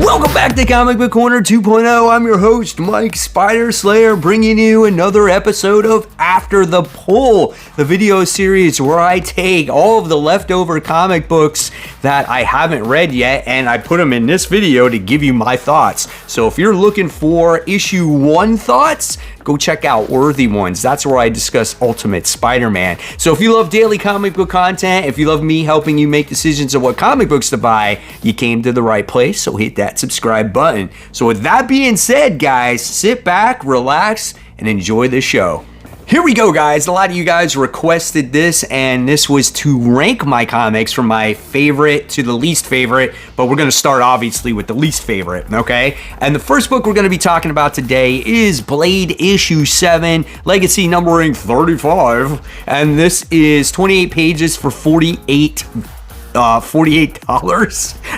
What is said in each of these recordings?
Welcome back to Comic Book Corner 2.0. I'm your host, Mike Spider Slayer, bringing you another episode of After the Pull, the video series where I take all of the leftover comic books that I haven't read yet and I put them in this video to give you my thoughts. So if you're looking for issue 1 thoughts, go check out Worthy Ones. That's where I discuss Ultimate Spider-Man. So if you love daily comic book content, if you love me helping you make decisions of what comic books to buy, you came to the right place, so hit that subscribe button. So with that being said, guys, sit back, relax, and enjoy the show. Here we go, guys. A lot of you guys requested this, and this was to rank my comics from my favorite to the least favorite, but we're going to start obviously with the least favorite, okay? And the first book we're going to be talking about today is Blade issue 7, legacy numbering 35, and this is 28 pages for $48,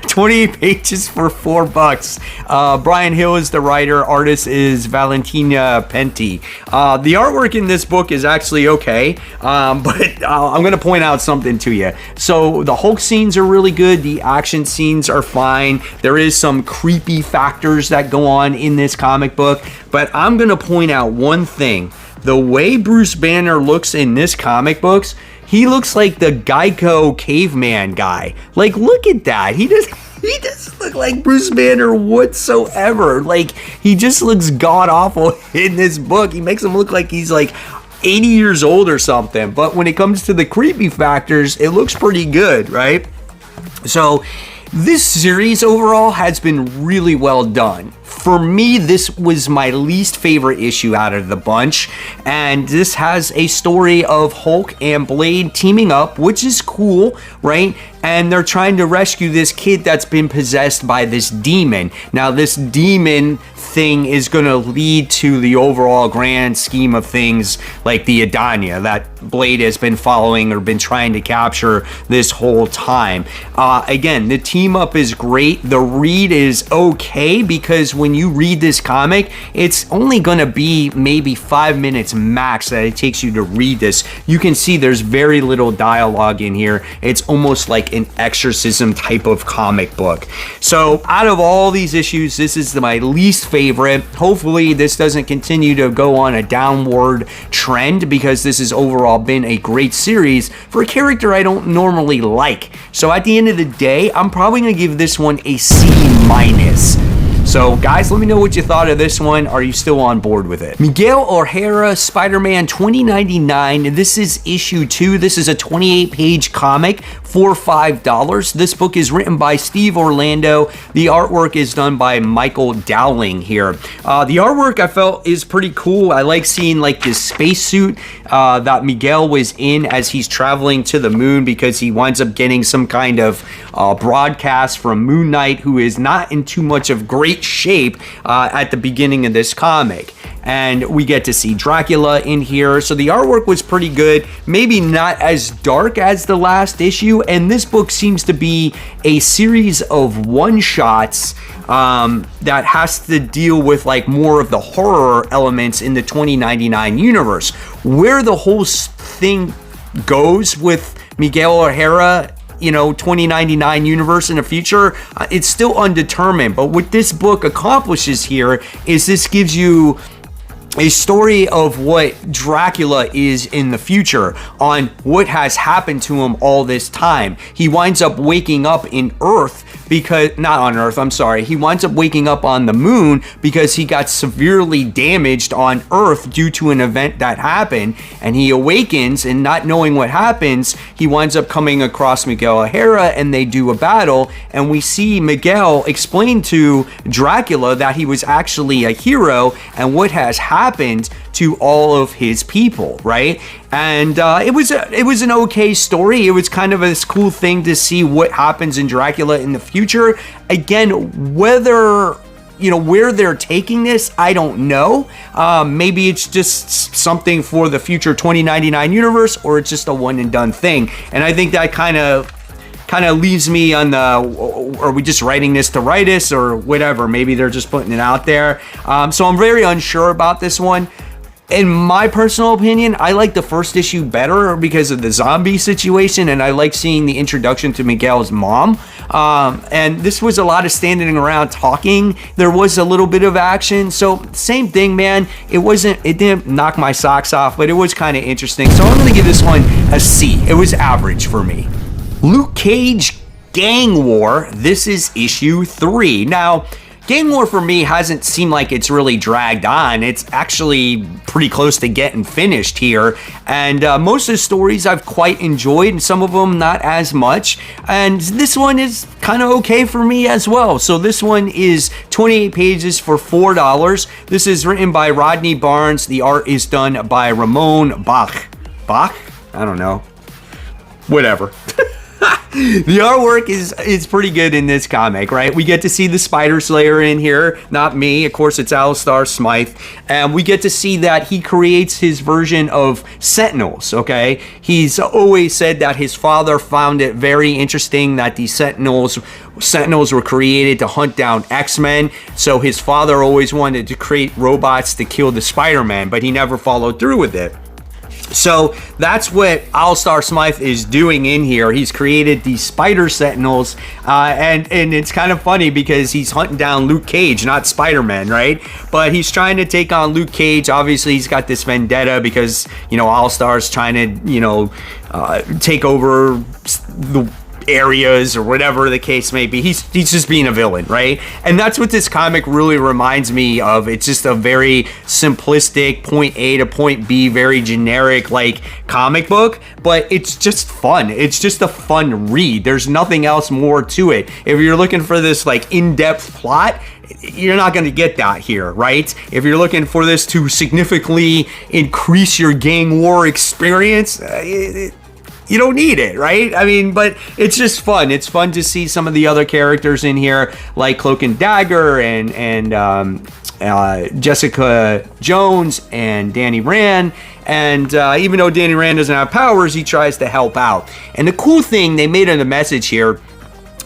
28 pages for $4. Brian Hill is the writer, artist is Valentina Penti. The artwork in this book is actually okay, but I'm gonna point out something to you. So the Hulk scenes are really good, the action scenes are fine, there is some creepy factors that go on in this comic book, but I'm gonna point out one thing. The way Bruce Banner looks in this comic books, he looks like the Geico caveman guy. Like, look at that. He doesn't look like Bruce Banner whatsoever. Like, he just looks god-awful in this book. He makes him look like he's like 80 years old or something. But when it comes to the creepy factors, it looks pretty good, right? So this series overall has been really well done. For me, this was my least favorite issue out of the bunch, and this has a story of Hulk and Blade teaming up, which is cool, right? And they're trying to rescue this kid that's been possessed by this demon. Now, this demon thing is going to lead to the overall grand scheme of things, like the Adania that Blade has been following or been trying to capture this whole time. Again, the team up is great. The read is okay, because when you read this comic, it's only going to be maybe 5 minutes max that it takes you to read this. You can see there's very little dialogue in here. It's almost like an exorcism type of comic book. So out of all these issues, this is my least favorite. Hopefully this doesn't continue to go on a downward trend, because this has overall been a great series for a character I don't normally like. So at the end of the day, I'm probably going to give this one a C-. So guys, let me know what you thought of this one. Are you still on board with it? Miguel O'Hara, Spider-Man 2099. This is issue 2. This is a 28-page comic for $5. This book is written by Steve Orlando. The artwork is done by Michael Dowling here. The artwork I felt is pretty cool. I like seeing like this spacesuit that Miguel was in as he's traveling to the moon, because he winds up getting some kind of broadcast from Moon Knight, who is not in too much of great shape at the beginning of this comic. And we get to see Dracula in here. So the artwork was pretty good, maybe not as dark as the last issue. And this book seems to be a series of one-shots that has to deal with like more of the horror elements in the 2099 universe. Where the whole thing goes with Miguel O'Hara, 2099 universe in the future, it's still undetermined. But what this book accomplishes here is this gives you a story of what Dracula is in the future, on what has happened to him all this time. He winds up waking up in Earth because, not on Earth, I'm sorry. He winds up waking up on the moon because he got severely damaged on Earth due to an event that happened, and he awakens, and not knowing what happens, he winds up coming across Miguel O'Hara, and they do a battle, and we see Miguel explain to Dracula that he was actually a hero and what has happened to all of his people, right? And it was an okay story. It was kind of a cool thing to see what happens in Dracula in the future. Again, whether where they're taking this, I don't know. Maybe it's just something for the future 2099 universe, or it's just a one and done thing. And I think that kind of leaves me on the, are we just writing this to write this or whatever? Maybe they're just putting it out there. So I'm very unsure about this one. In my personal opinion, I like the first issue better because of the zombie situation, and I like seeing the introduction to Miguel's mom. And this was a lot of standing around talking. There was a little bit of action. So same thing, man. It didn't knock my socks off, but it was kind of interesting. So I'm going to give this one a C. It was average for me. Luke Cage Gang War. This is issue 3. Now, Gang War for me hasn't seemed like it's really dragged on. It's actually pretty close to getting finished here. And most of the stories I've quite enjoyed, and some of them not as much. And this one is kind of okay for me as well. So this one is 28 pages for $4. This is written by Rodney Barnes. The art is done by Ramon Bach. Bach? I don't know. Whatever. The artwork is pretty good in this comic, right? We get to see the Spider Slayer in here, not me. Of course, it's Alistar Smythe. And we get to see that he creates his version of Sentinels, okay? He's always said that his father found it very interesting that these Sentinels were created to hunt down X-Men. So his father always wanted to create robots to kill the Spider-Man, but he never followed through with it. So that's what Alistar Smythe is doing in here. He's created these Spider Sentinels, and it's kind of funny because he's hunting down Luke Cage, not Spider-Man, right? But he's trying to take on Luke Cage. Obviously, he's got this vendetta because, you know, Alistar's trying to, you know, take over the areas or whatever the case may be. He's just being a villain, right? And that's what this comic really reminds me of. It's just a very simplistic point A to point B, very generic like comic book, but it's just fun. It's just a fun read. There's nothing else more to it. If you're looking for this like in-depth plot, you're not going to get that here, right? If you're looking for this to significantly increase your gang war experience, you don't need it, right? I mean, but it's just fun. It's fun to see some of the other characters in here, like Cloak and Dagger and Jessica Jones and Danny Rand. And even though Danny Rand doesn't have powers, he tries to help out. And the cool thing they made in the message here,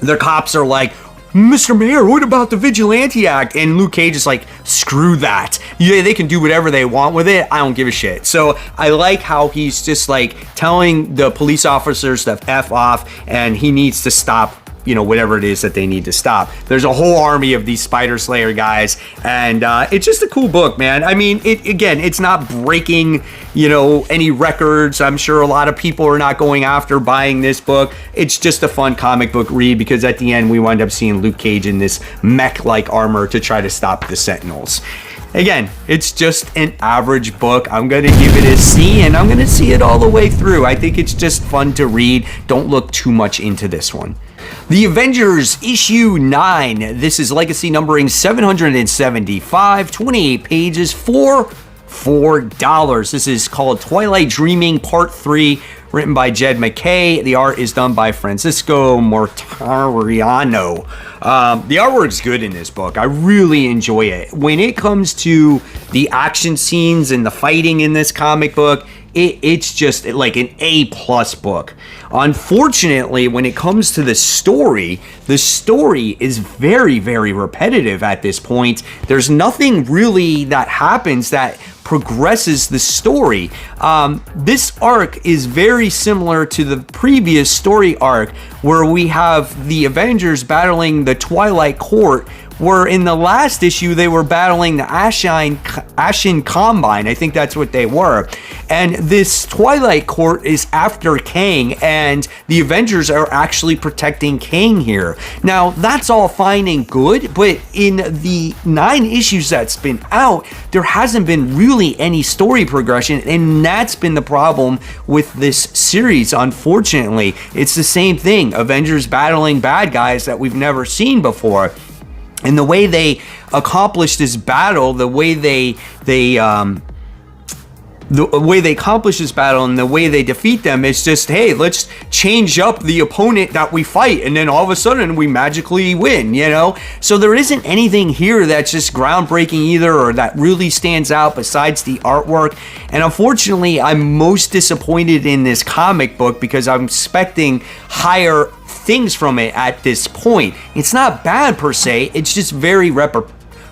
the cops are like, Mr. Mayor, what about the Vigilante Act? And Luke Cage is like, screw that. Yeah, they can do whatever they want with it. I don't give a shit. So I like how he's just like telling the police officers to F off, and he needs to stop, you know, whatever it is that they need to stop. There's a whole army of these Spider Slayer guys, and it's just a cool book, man. I mean, it's not breaking, you know, any records. I'm sure a lot of people are not going after buying this book. It's just a fun comic book read because at the end we wind up seeing Luke Cage in this mech-like armor to try to stop the Sentinels. Again, it's just an average book. I'm going to give it a C, and I'm going to see it all the way through. I think it's just fun to read. Don't look too much into this one. The Avengers issue 9. This is legacy numbering 775, 28 pages for $4. This is called Twilight Dreaming Part 3, written by Jed McKay. The art is done by Francisco Mortariano. The artwork's good in this book. I really enjoy it. When it comes to the action scenes and the fighting in this comic book, it's just like an A+ book. Unfortunately, when it comes to the story is very, very repetitive at this point. There's nothing really that happens that progresses the story. This arc is very similar to the previous story arc where we have the Avengers battling the Twilight Court, where in the last issue they were battling the Ashen Combine. I think that's what they were. And this Twilight Court is after Kang, and the Avengers are actually protecting Kang here. Now, that's all fine and good, but in the 9 issues that's been out, there hasn't been really any story progression, and that's been the problem with this series, unfortunately. It's the same thing, Avengers battling bad guys that we've never seen before. And the way they accomplish this battle, the way they accomplish this battle and the way they defeat them is just, hey, let's change up the opponent that we fight, and then all of a sudden we magically win, you know? So there isn't anything here that's just groundbreaking either, or that really stands out besides the artwork. And unfortunately, I'm most disappointed in this comic book because I'm expecting higher things from it at this point. It's not bad per se, it's just very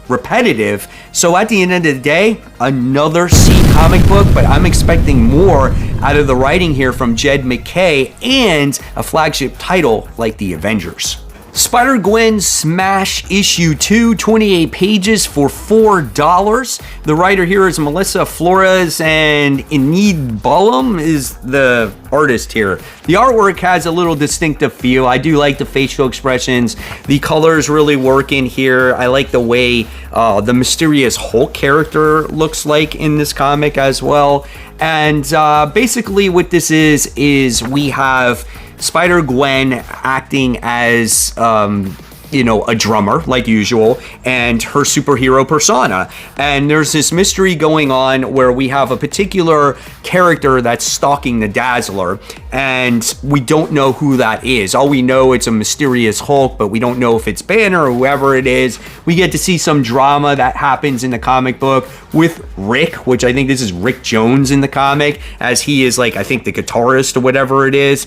repetitive. So at the end of the day, another C comic book, but I'm expecting more out of the writing here from Jed McKay and a flagship title like The Avengers. Spider-Gwen Smash issue 2, 28 pages for $4. The writer here is Melissa Flores and Enid Bullum is the artist here. The artwork has a little distinctive feel. I do like the facial expressions. The colors really work in here. I like the way the mysterious Hulk character looks like in this comic as well. And basically what this is we have Spider-Gwen acting as, a drummer, like usual, and her superhero persona. And there's this mystery going on where we have a particular character that's stalking the Dazzler, and we don't know who that is. All we know, it's a mysterious Hulk, but we don't know if it's Banner or whoever it is. We get to see some drama that happens in the comic book with Rick, which I think this is Rick Jones in the comic, as he is, like, I think the guitarist or whatever it is.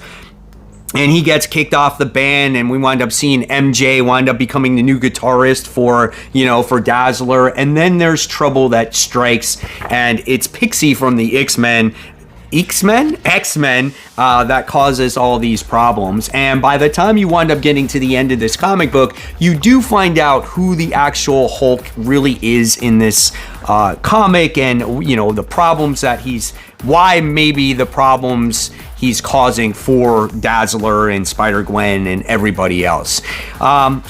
And he gets kicked off the band, and we wind up seeing MJ wind up becoming the new guitarist for Dazzler. And then there's trouble that strikes, and it's Pixie from the X-Men that causes all these problems. And by the time you wind up getting to the end of this comic book, you do find out who the actual Hulk really is in this comic, and the problems that the problems he's causing for Dazzler and Spider-Gwen and everybody else.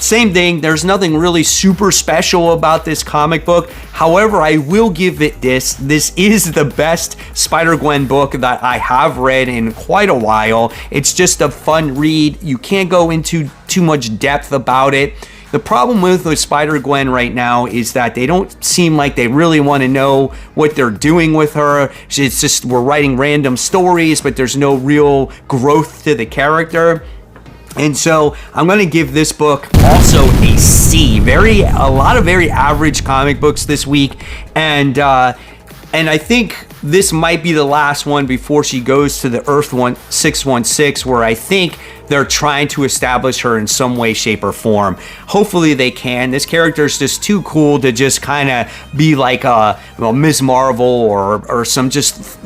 Same thing, there's nothing really super special about this comic book. However, I will give it this. This is the best Spider-Gwen book that I have read in quite a while. It's just a fun read. You can't go into too much depth about it. The problem with Spider-Gwen right now is that they don't seem like they really want to know what they're doing with her. It's just, we're writing random stories, but there's no real growth to the character. And so I'm going to give this book also a C. A lot of very average comic books this week. And I think this might be the last one before she goes to the Earth 616, where I think they're trying to establish her in some way, shape, or form. Hopefully they can. This character is just too cool to just kind of be like Ms. Marvel or some just,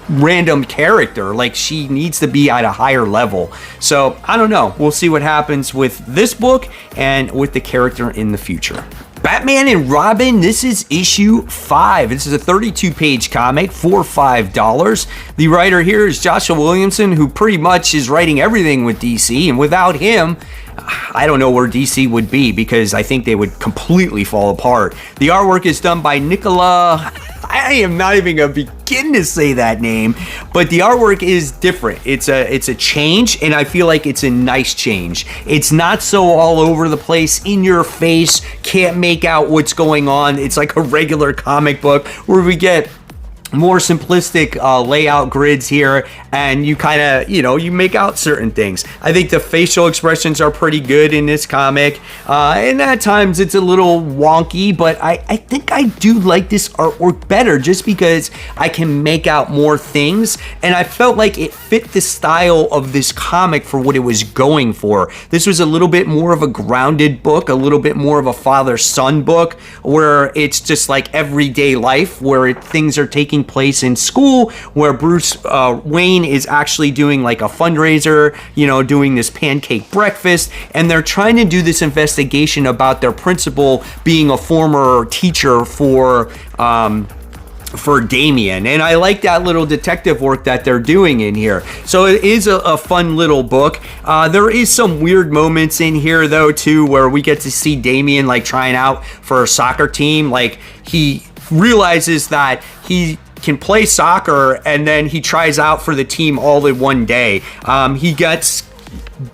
random character. Like, she needs to be at a higher level. So I don't know. We'll see what happens with this book and with the character in the future. Batman and Robin, this is issue 5. This is a 32-page comic for $5. The writer here is Joshua Williamson, who pretty much is writing everything with DC, and without him, I don't know where DC would be, because I think they would completely fall apart. The artwork is done by Nicola... I am not even going to begin to say that name, but the artwork is different. It's a change, and I feel like it's a nice change. It's not so all over the place, in your face, can't make out what's going on. It's like a regular comic book where we get more simplistic layout grids here, and you kind of, you make out certain things. I think the facial expressions are pretty good in this comic, and at times it's a little wonky, but I think I do like this artwork better just because I can make out more things, and I felt like it fit the style of this comic for what it was going for. This was a little bit more of a grounded book, a little bit more of a father-son book, where it's just like everyday life, where things are taking place in school, where Bruce Wayne is actually doing like a fundraiser, doing this pancake breakfast, and they're trying to do this investigation about their principal being a former teacher for Damien. And I like that little detective work that they're doing in here. So it is a fun little book. There is some weird moments in here though too, where we get to see Damien like trying out for a soccer team. Like, he realizes that he can play soccer, and then he tries out for the team all in one day. He gets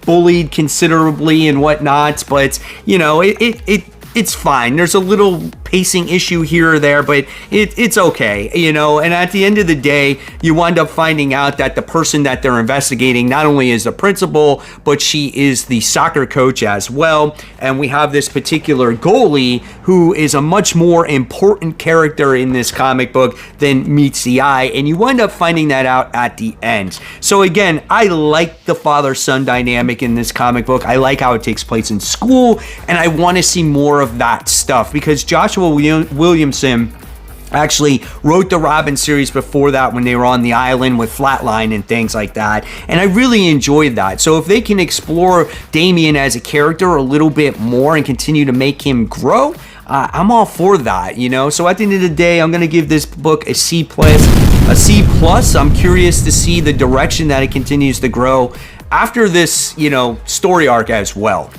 bullied considerably and whatnot, but it's fine. There's a little pacing issue here or there, but it's okay, you know. And at the end of the day, you wind up finding out that the person that they're investigating not only is the principal, but she is the soccer coach as well. And we have this particular goalie who is a much more important character in this comic book than meets the eye, and you wind up finding that out at the end. So again, I like the father-son dynamic in this comic book. I like how it takes place in school, and I want to see more of that stuff, because Joshua Williamson actually wrote the Robin series before that when they were on the island with Flatline and things like that, and I really enjoyed that. So if they can explore Damian as a character a little bit more and continue to make him grow, I'm all for that, you know. So at the end of the day, I'm going to give this book a C+. I'm curious to see the direction that it continues to grow after this, you know, story arc as well.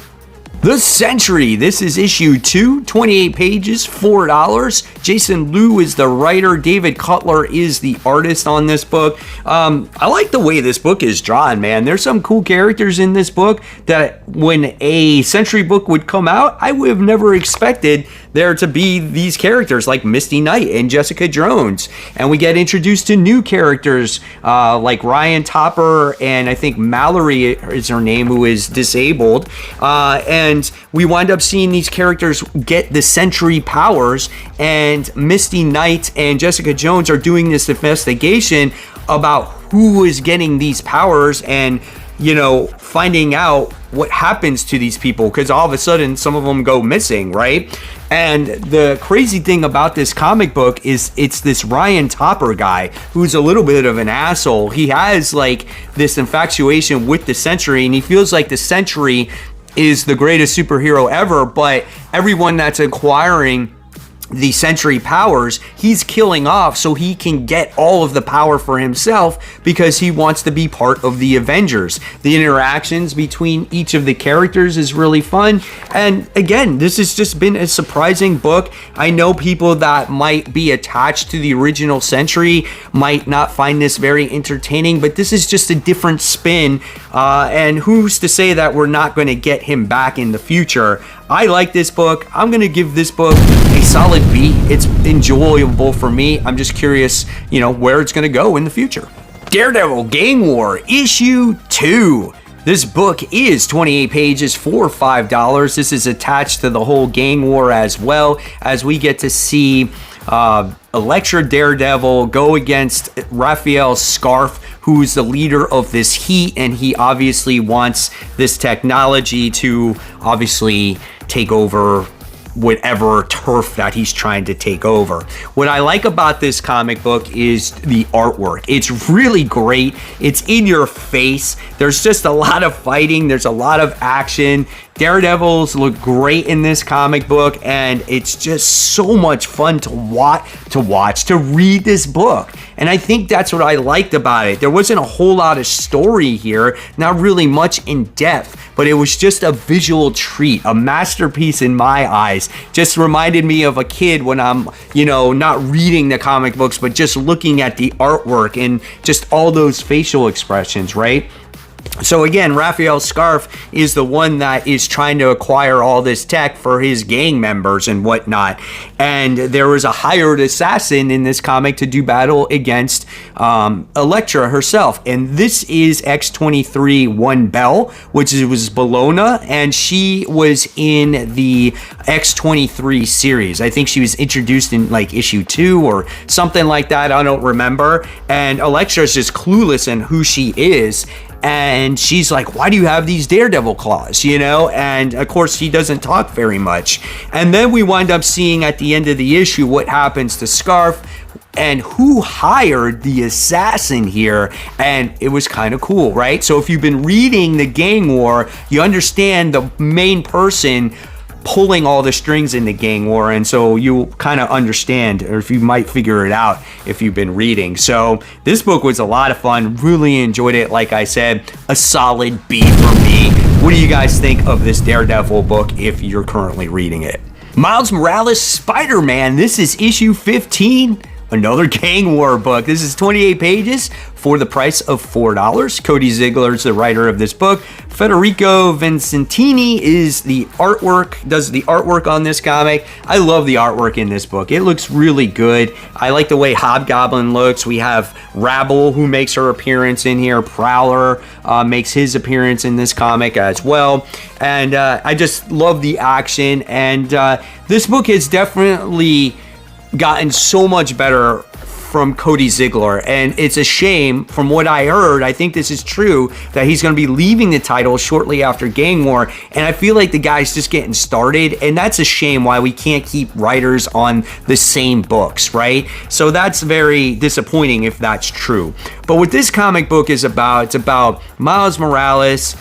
The Sentry, this is issue 2, 28 pages, $4. Jason Liu is the writer. David Cutler is the artist on this book. I like the way this book is drawn, man. There's some cool characters in this book that when a Sentry book would come out, I would have never expected there to be these characters like Misty Knight and Jessica Jones. And we get introduced to new characters like Ryan Topper, and I think Mallory is her name, who is disabled. And we wind up seeing these characters get the Sentry powers, and Misty Knight and Jessica Jones are doing this investigation about who is getting these powers, and, you know, finding out what happens to these people, because all of a sudden some of them go missing, right? And the crazy thing about this comic book is it's this Ryan Topper guy who's a little bit of an asshole. He has like this infatuation with the Sentry, and he feels like the Sentry is the greatest superhero ever, but everyone that's acquiring the Sentry powers, he's killing off so he can get all of the power for himself, because he wants to be part of the Avengers. The interactions between each of the characters is really fun, and again, this has just been a surprising book. I know people that might be attached to the original Sentry might not find this very entertaining, but this is just a different spin, and who's to say that we're not going to get him back in the future. I like this book. I'm going to give this book a solid B. It's enjoyable for me. I'm just curious, you know, where it's going to go in the future. Daredevil Gang War issue 2. This book is 28 pages for $5. This is attached to the whole Gang War, as well as we get to see Elektra Daredevil go against Raphael Scarf, who's the leader of this heat, and he obviously wants this technology to obviously take over whatever turf that he's trying to take over. What I like about this comic book is the artwork. It's really great. It's in your face. There's just a lot of fighting. There's a lot of action. Daredevils look great in this comic book, and it's just so much fun to watch, to read this book. And I think that's what I liked about it. There wasn't a whole lot of story here, not really much in depth, but it was just a visual treat, a masterpiece in my eyes. Just reminded me of a kid when I'm, you know, not reading the comic books, but just looking at the artwork and just all those facial expressions, right? So again, Raphael Scarf is the one that is trying to acquire all this tech for his gang members and whatnot. And there was a hired assassin in this comic to do battle against Elektra herself. And this is X-23 One Bell, which was Bologna, and she was in the X-23 series. I think she was introduced in like issue 2 or something like that. I don't remember. And Elektra is just clueless in who she is. And she's like, why do you have these daredevil claws, you know? And of course, he doesn't talk very much. And then we wind up seeing at the end of the issue what happens to Scarf and who hired the assassin here. And it was kind of cool, right? So if you've been reading the Gang War, you understand the main person pulling all the strings in the Gang War, and so you kind of understand, or if you might figure it out if you've been reading. So this book was a lot of fun, really enjoyed it. Like I said, a solid B for me. What do you guys think of this Daredevil book if you're currently reading it? Miles Morales Spider-Man, this is issue 15. another Gang War book. This is 28 pages for the price of $4. Cody Ziegler is the writer of this book. Federico Vincentini does the artwork on this comic. I love the artwork in this book. It looks really good. I like the way Hobgoblin looks. We have Rabble, who makes her appearance in here. Prowler makes his appearance in this comic as well. And I just love the action. And this book has definitely gotten so much better from Cody Ziegler, and it's a shame. From what I heard, I think this is true, that he's going to be leaving the title shortly after Gang War, and I feel like the guy's just getting started, and that's a shame why we can't keep writers on the same books, right? So that's very disappointing if that's true. But what this comic book is about, it's about Miles Morales.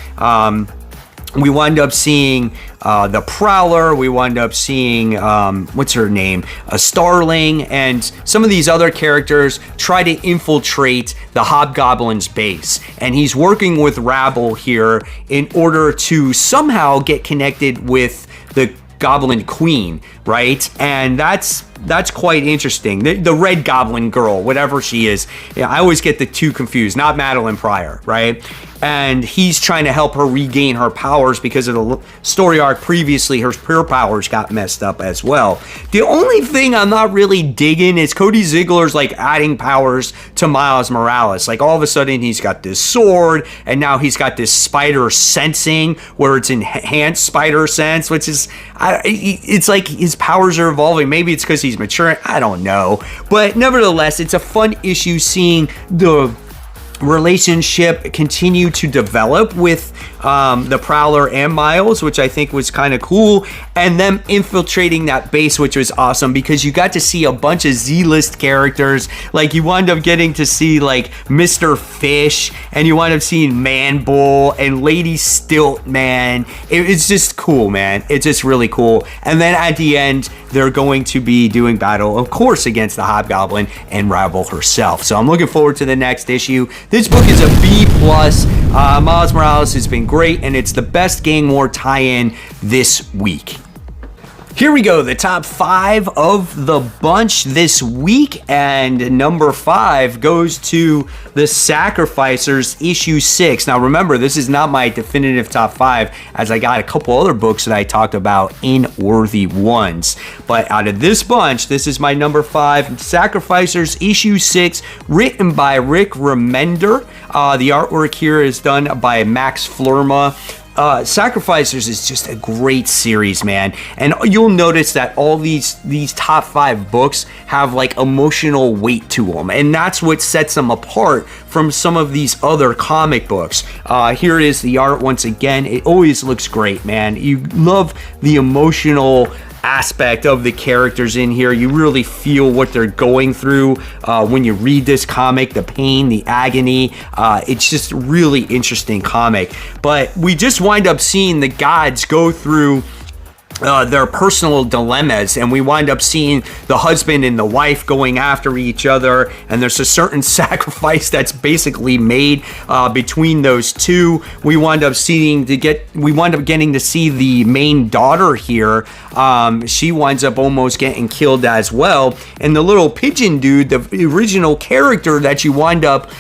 We wind up seeing the Prowler. We wind up seeing, what's her name? Starling, and some of these other characters try to infiltrate the Hobgoblin's base. And he's working with Rabble here in order to somehow get connected with the Goblin Queen, right? And that's quite interesting. The Red Goblin girl, whatever she is. Yeah, I always get the two confused. Not Madeline Pryor, right? And he's trying to help her regain her powers because of the story arc previously. Her powers got messed up as well. The only thing I'm not really digging is Cody Ziegler's like adding powers to Miles Morales. Like all of a sudden he's got this sword, and now he's got this spider sensing where it's enhanced spider sense, which is, it's like his powers are evolving. Maybe it's because he's maturing. I don't know. But nevertheless, it's a fun issue seeing the relationship continue to develop with the Prowler and Miles, which I think was kind of cool, and them infiltrating that base, which was awesome because you got to see a bunch of Z-list characters. Like you wind up getting to see like Mr. Fish, and you wind up seeing Man Bull and Lady Stiltman. It's just cool, man. It's just really cool. And then at the end, they're going to be doing battle, of course, against the Hobgoblin and Rabble herself. So I'm looking forward to the next issue. This book is a B+. Miles Morales has been great, and it's the best Gang War tie-in this week. Here we go, the top 5 of the bunch this week, and number 5 goes to The Sacrificers, issue 6. Now remember, this is not my definitive top 5, as I got a couple other books that I talked about in Worthy Ones. But out of this bunch, this is my number 5, Sacrificers, issue 6, written by Rick Remender. The artwork here is done by Max Flurma. Sacrificers is just a great series, man, and you'll notice that all these top 5 books have like emotional weight to them, and that's what sets them apart from some of these other comic books. Here is the art once again. It always looks great, man. You love the emotional aspect of the characters in here. You really feel what they're going through when you read this comic, the pain, the agony. It's just a really interesting comic. But we just wind up seeing the gods go through their personal dilemmas, and we wind up seeing the husband and the wife going after each other, and there's a certain sacrifice that's basically made between those two. We wind up getting to see the main daughter here. She winds up almost getting killed as well, and the little pigeon dude, the original character that you wind up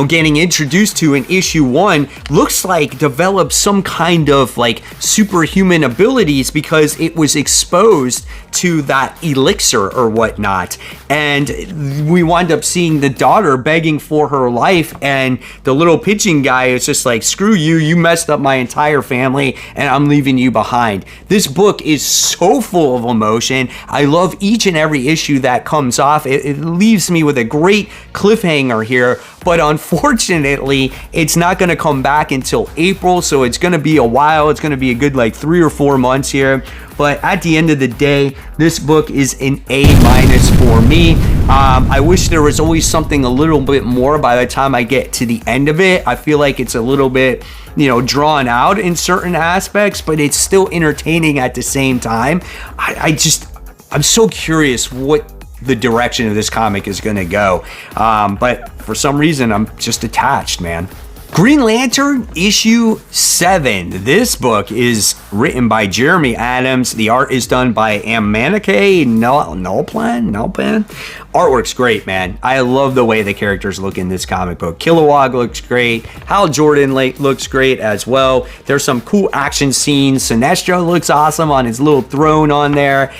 getting introduced to in issue 1, looks like developed some kind of like superhuman abilities because it was exposed to that elixir or whatnot. And we wind up seeing the daughter begging for her life, and the little pigeon guy is just like, screw you, you messed up my entire family and I'm leaving you behind. This book is so full of emotion. I love each and every issue that comes off. It leaves me with a great cliffhanger here, but unfortunately, it's not going to come back until April, so it's going to be a while. It's going to be a good like 3 or 4 months here. But at the end of the day, this book is an A- for me. I wish there was always something a little bit more by the time I get to the end of it. I feel like it's a little bit, drawn out in certain aspects, but it's still entertaining at the same time. I'm so curious what the direction of this comic is going to go. But for some reason, I'm just attached, man. Green Lantern issue 7. This book is written by Jeremy Adams. The art is done by Amanake Nalpan. Artwork's great, man. I love the way the characters look in this comic book. Kilowog looks great. Hal Jordan looks great as well. There's some cool action scenes. Sinestro looks awesome on his little throne on there.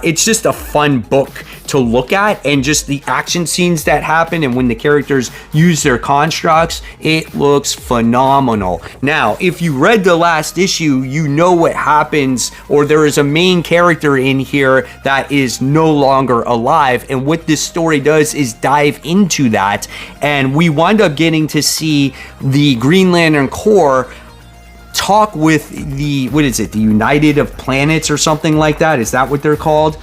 It's just a fun book to look at, and just the action scenes that happen and when the characters use their constructs, it looks phenomenal. Now, if you read the last issue, you know what happens, or there is a main character in here that is no longer alive, and what this story does is dive into that, and we wind up getting to see the Green Lantern Corps talk with the, what is it, the United of Planets or something like that? Is that what they're called?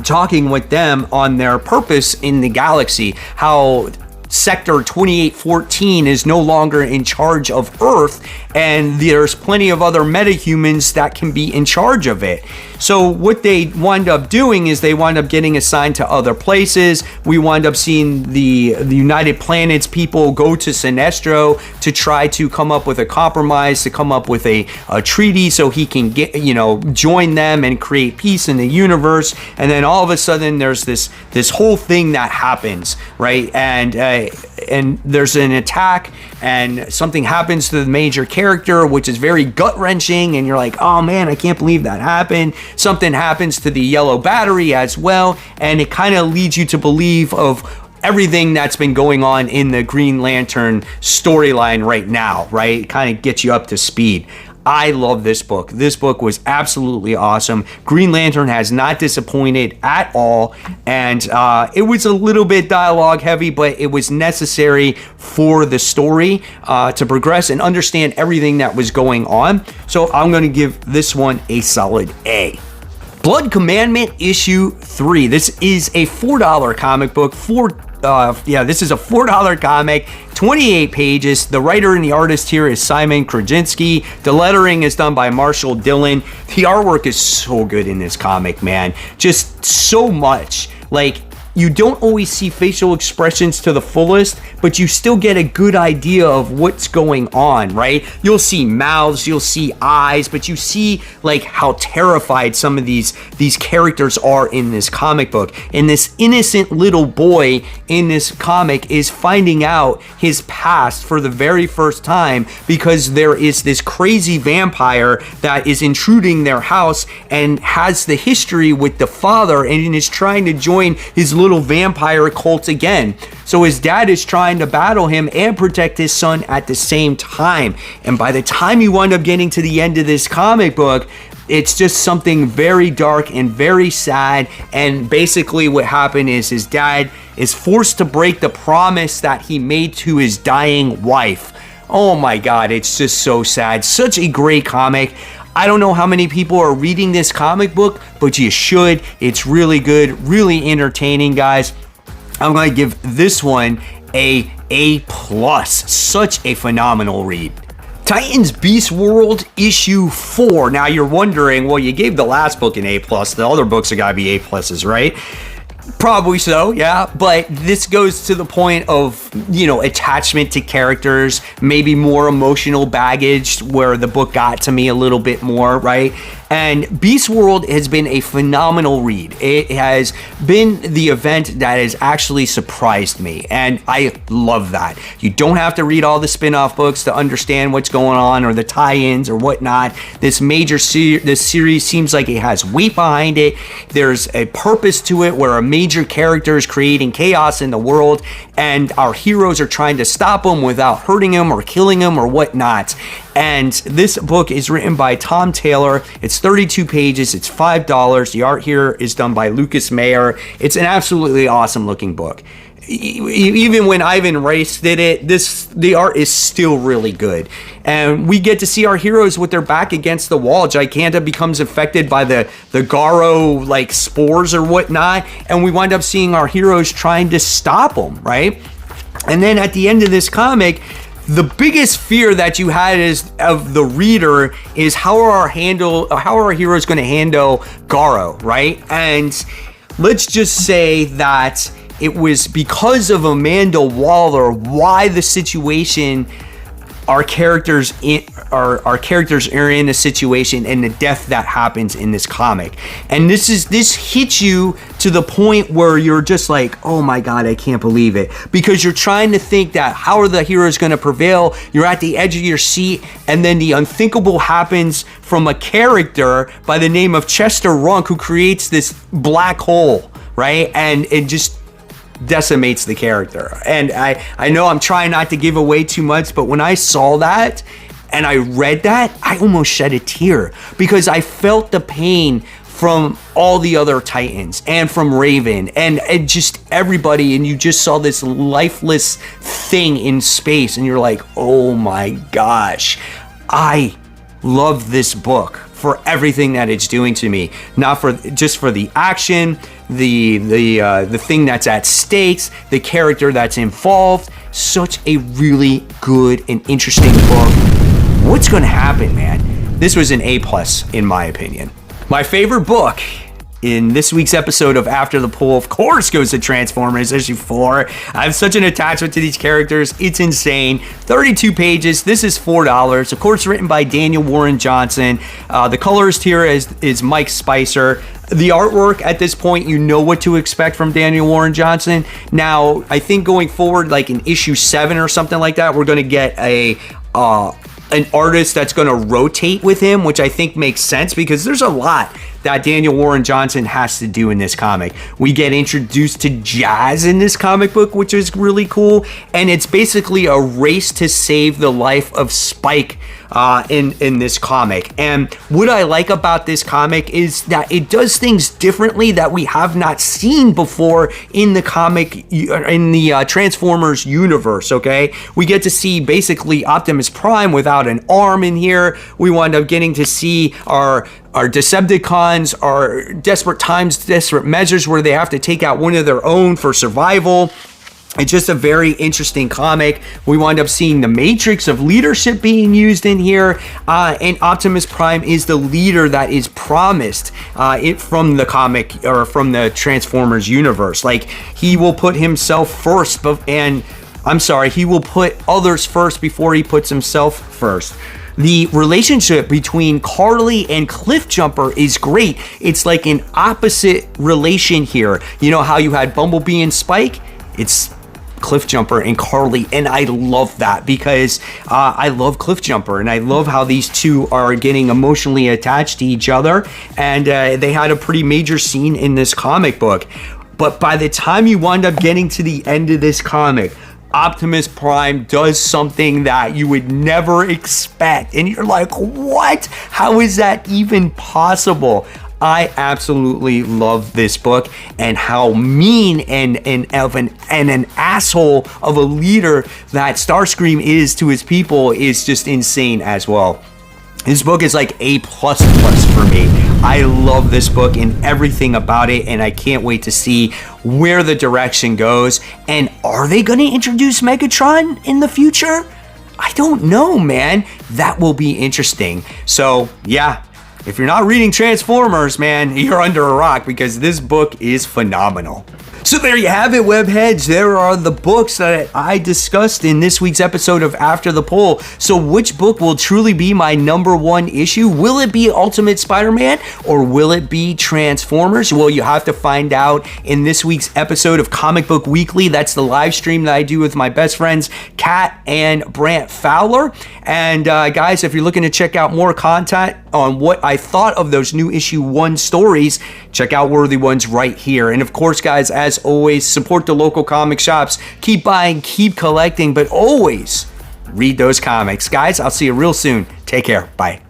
Talking with them on their purpose in the galaxy, how Sector 2814 is no longer in charge of Earth, and there's plenty of other metahumans that can be in charge of it. So what they wind up doing is they wind up getting assigned to other places. We wind up seeing the United Planets people go to Sinestro to try to come up with a compromise, to come up with a treaty so he can get, join them and create peace in the universe. And then all of a sudden there's this whole thing that happens, right? And there's an attack and something happens to the major character, which is very gut-wrenching, and you're like, oh man, I can't believe that happened. Something happens to the Yellow Battery as well, and it kind of leads you to believe of everything that's been going on in the Green Lantern storyline right now, right? It kind of gets you up to speed. I love this book. This book was absolutely awesome. Green Lantern has not disappointed at all, and it was a little bit dialogue heavy, but it was necessary for the story to progress and understand everything that was going on. So I'm going to give this one a solid A. Blood Commandment issue 3. This is a $4 comic book. This is a $4 comic, 28 pages. The writer and the artist here is Simon Krasinski. The lettering is done by Marshall Dillon. The artwork is so good in this comic, man. Just so much. Like, you don't always see facial expressions to the fullest, but you still get a good idea of what's going on, right? You'll see mouths, you'll see eyes, but you see like how terrified some of these characters are in this comic book. And this innocent little boy in this comic is finding out his past for the very first time because there is this crazy vampire that is intruding their house and has the history with the father and is trying to join his little vampire cult again. So his dad is trying to battle him and protect his son at the same time. And by the time you wind up getting to the end of this comic book, it's just something very dark and very sad. And basically what happened is his dad is forced to break the promise that he made to his dying wife. Oh my God, it's just so sad. Such a great comic. I don't know how many people are reading this comic book, but you should. It's really good, really entertaining, guys. I'm going to give this one a A+. Such a phenomenal read. Titans Beast World issue 4. Now you're wondering, well, you gave the last book an A+. The other books have got to be A+, right? Probably so, yeah, but this goes to the point of, attachment to characters, maybe more emotional baggage where the book got to me a little bit more, right? And Beast World has been a phenomenal read. It has been the event that has actually surprised me, and I love that. You don't have to read all the spin-off books to understand what's going on or the tie-ins or whatnot. This series seems like it has weight behind it. There's a purpose to it where a major character is creating chaos in the world, and our heroes are trying to stop him without hurting him or killing him or whatnot. And this book is written by Tom Taylor. It's 32 pages. It's $5. The art here is done by Lucas Mayer. It's an absolutely awesome looking book. Even when Ivan Reis did it, the art is still really good. And we get to see our heroes with their back against the wall. Giganta becomes affected by the Garo like spores or whatnot, and we wind up seeing our heroes trying to stop them, right? And then at the end of this comic, the biggest fear that you had of the reader is how are our heroes going to handle Garo, right? And let's just say that it was because of Amanda Waller why the situation our characters are in a situation and the death that happens in this comic. And this hits you to the point where you're just like, oh my god, I can't believe it, because you're trying to think that how are the heroes going to prevail. You're at the edge of your seat, and then the unthinkable happens from a character by the name of Chester Runk, who creates this black hole, right? And it just decimates the character. And I know I'm trying not to give away too much, but when I saw that and I read that, I almost shed a tear, because I felt the pain from all the other Titans and from Raven and just everybody, and you just saw this lifeless thing in space, and you're like, oh my gosh, I love this book for everything that it's doing to me. Not for just for the action, the thing that's at stakes, the character that's involved. Such a really good and interesting book. What's going to happen, man? This was an A+ in my opinion. My favorite book in this week's episode of After the Pool, of course, goes to Transformers issue 4. I have such an attachment to these characters. It's insane. 32 pages. This is $4. Of course, written by Daniel Warren Johnson. The colorist here is Mike Spicer. The artwork at this point, you know what to expect from Daniel Warren Johnson. Now, I think going forward, like in issue 7 or something like that, we're going to get an artist that's going to rotate with him, which I think makes sense, because there's a lot that Daniel Warren Johnson has to do in this comic. We get introduced to Jazz in this comic book, which is really cool, and it's basically a race to save the life of Spike in this comic. And what I like about this comic is that it does things differently that we have not seen before in the comic, in the Transformers universe, okay? We get to see basically Optimus Prime without an arm in here. We wind up getting to see our Decepticons, our desperate times, desperate measures, where they have to take out one of their own for survival. It's just a very interesting comic. We wind up seeing the matrix of leadership being used in here, and Optimus Prime is the leader that is promised from the comic, or from the Transformers universe. Like, he will put himself first, he will put others first before he puts himself first. The relationship between Carly and Cliffjumper is great. It's like an opposite relation here. You know how you had Bumblebee and Spike? It's Cliffjumper and Carly, and I love that, because I love Cliffjumper, and I love how these two are getting emotionally attached to each other, and they had a pretty major scene in this comic book. But by the time you wind up getting to the end of this comic, Optimus Prime does something that you would never expect, and you're like, what? How is that even possible? I absolutely love this book, and how mean and an asshole of a leader that Starscream is to his people is just insane as well. This book is like A++ for me. I love this book and everything about it, and I can't wait to see where the direction goes. And are they going to introduce Megatron in the future? I don't know, man. That will be interesting. So, yeah, if you're not reading Transformers, man, you're under a rock, because this book is phenomenal. So there you have it, webheads. There are the books that I discussed in this week's episode of After the Poll. So which book will truly be my #1 issue? Will it be Ultimate Spider-Man, or will it be Transformers? Well, you have to find out in this week's episode of Comic Book Weekly. That's the live stream that I do with my best friends, Kat and Brant Fowler. And guys, if you're looking to check out more content on what I thought of those new issue 1 stories, check out Worthy Ones right here. And of course, guys, as always, support the local comic shops. Keep buying, keep collecting, but always read those comics. Guys, I'll see you real soon. Take care. Bye.